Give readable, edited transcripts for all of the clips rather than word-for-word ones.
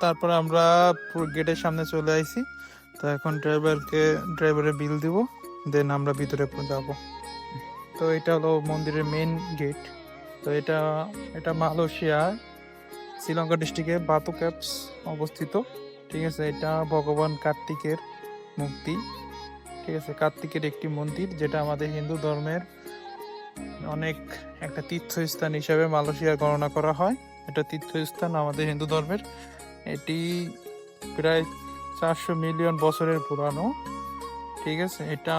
তারপরে আমরা গেটের সামনে চলে আইছি। তো এখন ড্রাইভারের বিল দিব, দেন আমরা ভিতরে যাব। তো এটা হলো মন্দিরের মেইন গেট। তো এটা এটা মালয়েশিয়ার শ্রীলঙ্কা ডিস্ট্রিক্টে বাতু ক্যাপস অবস্থিত। ঠিক আছে, এটা ভগবান কার্তিকের মূর্তি। ঠিক আছে, কার্তিকের একটি মন্দির, যেটা আমাদের হিন্দু ধর্মের অনেক একটা তীর্থস্থান হিসাবে মালয়েশিয়া গণনা করা হয়। এটা তীর্থস্থান আমাদের হিন্দু ধর্মের। এটি প্রায় 400 মিলিয়ন বছরের পুরানো। ঠিক আছে, এটা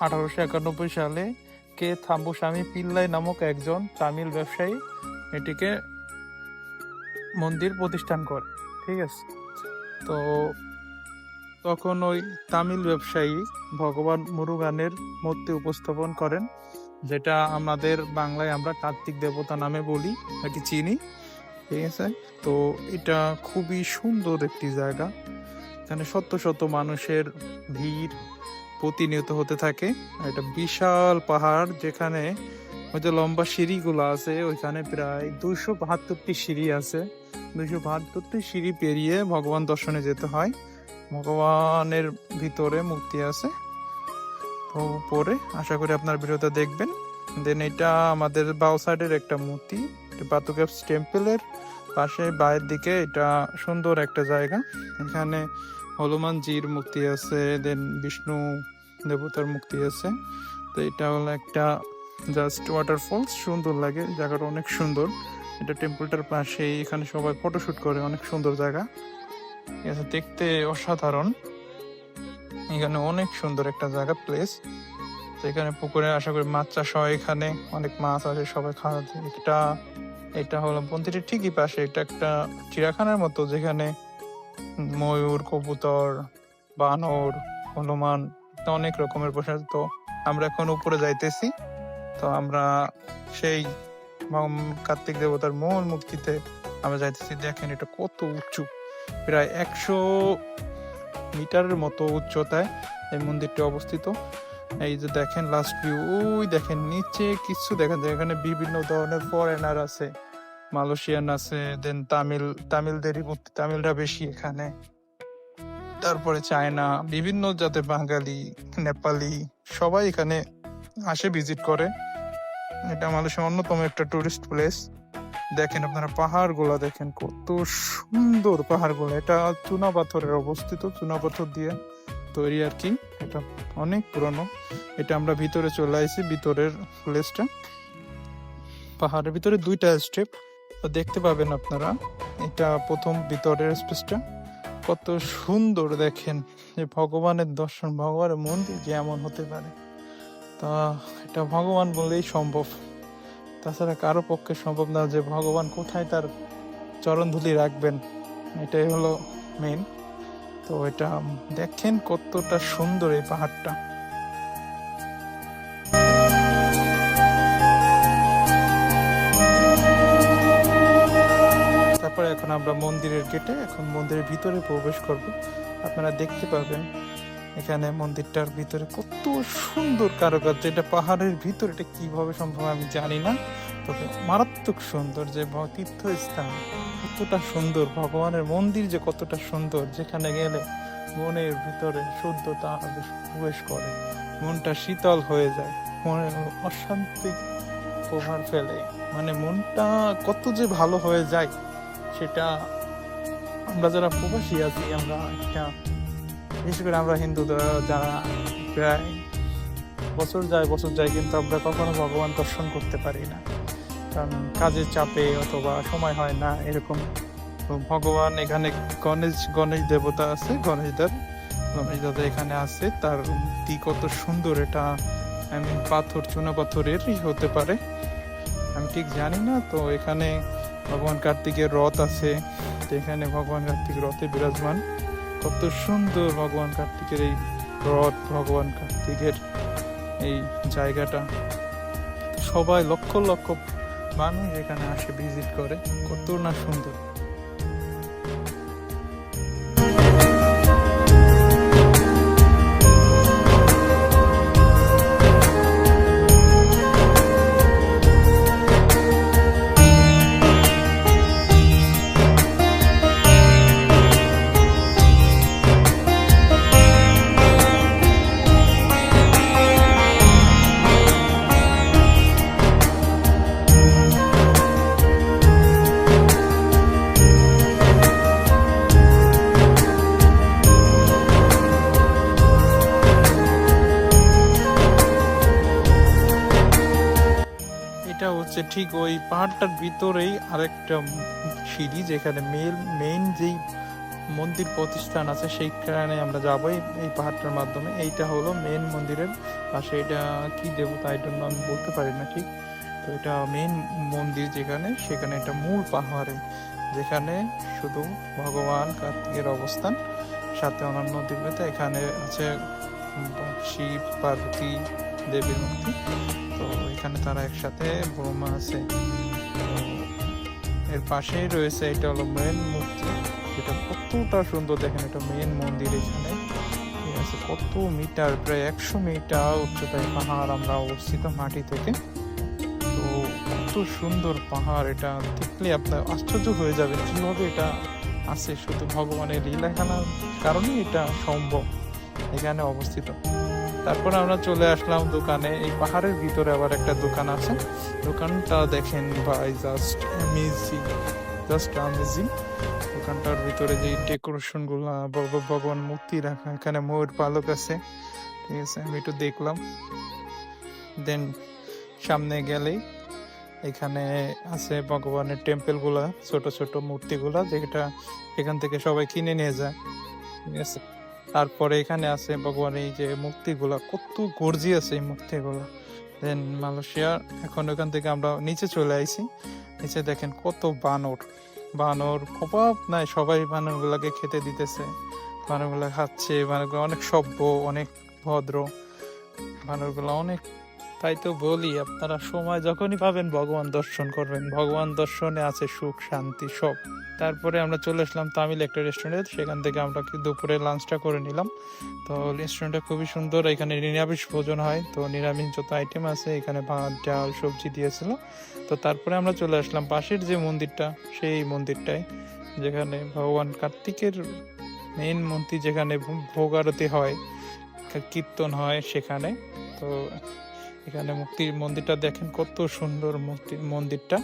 1891 সালে কে থাম্বুস্বামী পিল্লাই নামক একজন তামিল ব্যবসায়ী এটিকে মন্দির প্রতিষ্ঠান করে। ঠিক আছে, তো তখন ওই তামিল ব্যবসায়ী ভগবান মুরুগানের মূর্তি উপস্থাপন করেন, যেটা আমাদের বাংলায় আমরা কার্তিক দেবতা নামে বলি, নাকি চিনি। ঠিক আছে, তো এটা খুবই সুন্দর একটি জায়গা। এখানে শত শত মানুষের ভিড় প্রতিনিয়ত হতে থাকে। এটা বিশাল পাহাড়, যেখানে ওই যে লম্বা সিঁড়িগুলো আছে, ওইখানে প্রায় 272টি সিঁড়ি আছে। 272টি সিঁড়ি পেরিয়ে ভগবান দর্শনে যেতে হয়। ভগবানের ভিতরে মূর্তি আছে, তো পরে আশা করি আপনার ভিডিওটা দেখবেন। দেন এটা আমাদের বাউ সাইডের একটা মূর্তি, বাতু ক্যাপস টেম্পলের পাশে বাইরের দিকে। এটা সুন্দর একটা জায়গা। এখানে হনুমানজির মূর্তি আছে, দেন বিষ্ণু দেবতার মূর্তি আছে। তো এটা হলো একটা জাস্ট ওয়াটারফলস, সুন্দর লাগে জায়গাটা, অনেক সুন্দর। এটা টেম্পলটার পাশে, এখানে সবাই ফটোশুট করে, অনেক সুন্দর জায়গা। ঠিক আছে, দেখতে অসাধারণ। এখানে অনেক সুন্দর একটা জায়গা, প্লেস। তো এখানে পুকুরে আশা করি মাছ চাষ হয়, এখানে অনেক মাছ আছে, সবাই খাওয়া। এটা হলো মন্দিরের ঠিকই পাশে এটা একটা চিড়িয়াখানার মতো, যেখানে ময়ূর, কবুতর, বানর, হনুমান, অনেক রকমের পোষা। তো আমরা এখন উপরে যাইতেছি। তো আমরা সেই কার্তিক দেবতার মূল মূর্তিতে আমরা যাইতেছি। দেখেন এটা কত উঁচু, প্রায় 100 মিটারের মতো উচ্চতায় এই মন্দিরটি অবস্থিত। এই যে দেখেন লাস্ট ভিউ, ওই দেখেন নিচে কিছু দেখা যায়। এখানে বিভিন্ন ধরনের ফরেনার আছে, মালয়েশিয়ান আছে, দেন তামিলদেরই মূর্তি, তামিলরা বেশি এখানে। তারপরে চায়না, বিভিন্ন জাতের বাঙালি, নেপালি, সবাই এখানে আসে, ভিজিট করে। এটা মালয়েশিয়ার অন্যতম একটা টুরিস্ট প্লেস। দেখেন আপনারা পাহাড়গুলো দেখেন, কত সুন্দর পাহাড়গুলো। এটা চুনা পাথরের অবস্থিত, চুনা পাথর দিয়ে তৈরি আর কি। এটা অনেক পুরনো। এটা আমরা ভিতরে চলে আসছি, ভিতরের প্লেসটা। পাহাড়ের ভিতরে 2টা স্টেপ দেখতে পাবেন আপনারা। এটা প্রথম ভিতরের স্পেসটা, কত সুন্দর দেখেন। যে ভগবানের দর্শন, ভগবানের মন্দির যে এমন হতে পারে, তা এটা ভগবান বললেই সম্ভব। তাছাড়া কারো পক্ষে সম্ভব না যে ভগবান কোথায় তার চরণধুলি রাখবেন, এটাই হলো মেন। তো এটা দেখেন কতটা সুন্দর এই পাহাড়টা। তারপরে এখন আমরা মন্দিরের গেটে, এখন মন্দিরের ভিতরে প্রবেশ করব। আপনারা দেখতে পাবেন এখানে মন্দিরটার ভিতরে কত সুন্দর কারুকার্য। এটা পাহাড়ের ভিতরে, এটা কিভাবে সম্ভব আমি জানি না, তবে মারাত্মক সুন্দর। যে তীর্থস্থান কতটা সুন্দর, ভগবানের মন্দির যে কতটা সুন্দর, যেখানে গেলে মনের ভিতরে শুদ্ধতা প্রবেশ করে, মনটা শীতল হয়ে যায়, মনে অশান্তি প্রভাব ফেলে, মানে মনটা কত যে ভালো হয়ে যায়, সেটা আমরা যারা প্রবাসী আছি, আমরা একটা বিশেষ করে আমরা হিন্দুরা যারা প্রায় বছর যায়, কিন্তু আমরা কখনো ভগবান দর্শন করতে পারি না, কারণ কাজের চাপে অথবা সময় হয় না এরকম। ভগবান এখানে গণেশ দেবতা আছে, গণেশ দাদা এখানে আছে। তার মূর্তি কত সুন্দর। এটা পাথর, চুনা পাথরেরই হতে পারে, আমি ঠিক জানি না। তো এখানে ভগবান কার্তিকের রথ আছে, তো এখানে ভগবান কার্তিক রথে বিরাজমান। কত সুন্দর ভগবান কার্তিকের এই রথ, ভগবান কার্তিকের এই জায়গাটা। সবাই লক্ষ লক্ষ মানুষ এখানে আসে, ভিজিট করে, কত না সুন্দর। এটা হচ্ছে ঠিক ওই পাহাড়টার ভিতরেই আরেকটা সিঁড়ি, যেখানে মেইন যেই মন্দির প্রতিষ্ঠান আছে সেইখানে আমরা যাবো এই পাহাড়টার মাধ্যমে। এইটা হলো মেইন মন্দিরের পাশে। এটা কি দেবতা এটার নাম আমি বলতে পারি না ঠিক। তো এটা মেইন মন্দির যেখানে, সেখানে এটা মূল পাহাড়ে, যেখানে শুধু ভগবান কার্তিকের অবস্থান, সাথে অন্যান্য দেবতা। এখানে আছে শিব, পার্বতী, দেবীর মূর্তি। তো এখানে তারা একসাথে ব্রহ্মা আছে। তো এর পাশেই রয়েছে, এটা হলো মেন মূর্তি, এটা কতটা সুন্দর দেখেন। এটা মেন মন্দির এখানে, ঠিক আছে। কত মিটার, প্রায় 100 মিটার উচ্চতায় পাহাড় আমরা অবস্থিত মাটি থেকে। তো কত সুন্দর পাহাড়, এটা দেখলে আপনার আশ্চর্য হয়ে যাবে কিভাবে এটা আছে। শুধু ভগবানের লীলাখানার কারণে এটা সম্ভব এখানে অবস্থিত। তারপর আমরা চলে আসলাম দোকানে। এই পাহাড়ের ভিতরে আবার একটা দোকান আছে। দোকানটা দেখেন ভাই, জাস্ট অ্যামেজিং। দোকানটার ভিতরে যে ডেকোরেশন গুলা, ভগবান মূর্তি রাখা, এখানে ময়ূর পালক আছে, ঠিক আছে। আমি একটু দেখলাম। দেন সামনে গেলেই এখানে আছে ভগবানের টেম্পল গুলা, ছোট ছোট মূর্তি গুলা, যেটা এখান থেকে সবাই কিনে নিয়ে যায়, ঠিক আছে। তারপরে এখানে আছে ভগবানের এই যে মূর্তিগুলা, কত গর্জিয়াস এই মূর্তিগুলা। দেন মালয়েশিয়া, এখন ওখান থেকে আমরা নিচে চলে আইছি। নিচে দেখেন কত বানর অভাব নাই, সবাই বানরগুলাকে খেতে দিতেছে, বানরগুলা খাচ্ছে। বানরগুলো অনেক সভ্য, অনেক ভদ্র বানরগুলা, অনেক। তাই তো বলি, আপনারা সময় যখনই পাবেন ভগবান দর্শন করবেন। ভগবান দর্শনে আছে সুখ, শান্তি সব। তারপরে আমরা চলে আসলাম তামিল একটা রেস্টুরেন্টে। সেখান থেকে আমরা দুপুরে লাঞ্চটা করে নিলাম। তো রেস্টুরেন্টটা খুবই সুন্দর। এখানে নিরামিষ ভোজন হয়, তো নিরামিষ যত আইটেম আছে এখানে ভাত, ডাল, সবজি দিয়েছিল। তো তারপরে আমরা চলে আসলাম পাশের যে মন্দিরটা, সেই মন্দিরটায়, যেখানে ভগবান কার্তিকের মেইন মন্দির, যেখানে ভোগ আরতি হয়, কীর্তন হয় সেখানে। তো এখানে মন্দিরটা দেখেন কত সুন্দর মন্দিরটা।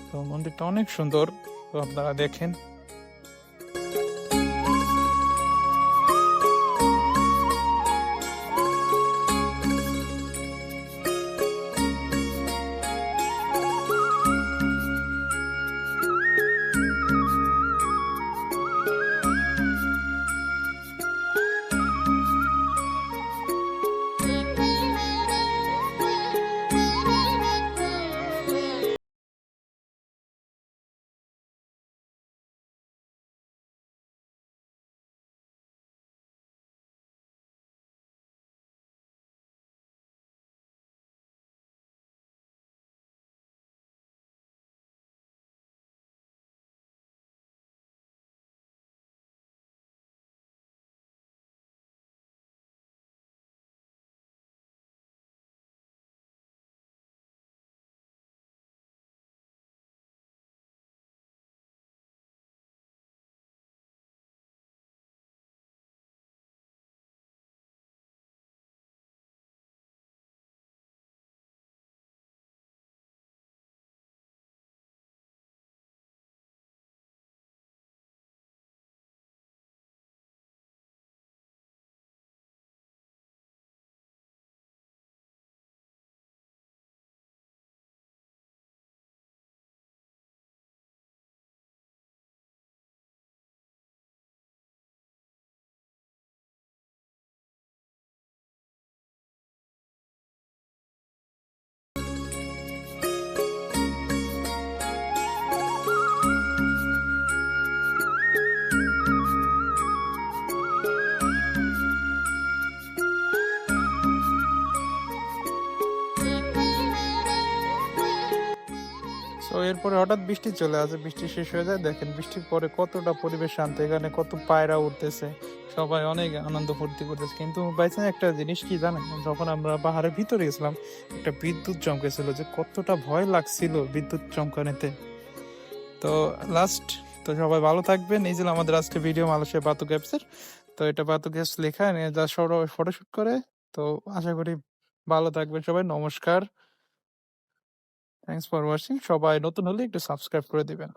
তো মন্দিরটা অনেক সুন্দর, তো আপনারা দেখেন। তো এরপরে হঠাৎ বৃষ্টি চলে আসে, বৃষ্টি শেষ হয়ে যায়। দেখেন বৃষ্টির পরে কতটা পরিবেশ শান্ত, এখানে কত পায়রা উঠতেছে, সবাই অনেক আনন্দ ফুর্তি করতেছে। কিন্তু বাইচান্স একটা জিনিস কি জানেন, যখন আমরা পাহাড়ের ভিতরে গেছিলাম, একটা বিদ্যুৎ চমকেছিল, যে কতটা ভয় লাগছিল বিদ্যুৎ চমকানিতে। তো লাস্ট, তো সবাই ভালো থাকবেন। এই ছিল আমাদের আজকে ভিডিও মালয়েশিয়া বাতু ক্যাপসের। তো এটা বাতু ক্যাপস লেখা যা সবাই ফটোশুট করে। তো আশা করি ভালো থাকবেন সবাই। নমস্কার, থ্যাংকস ফর ওয়াচিং। সবাই নতুন হলে একটু সাবস্ক্রাইব করে দিবেন।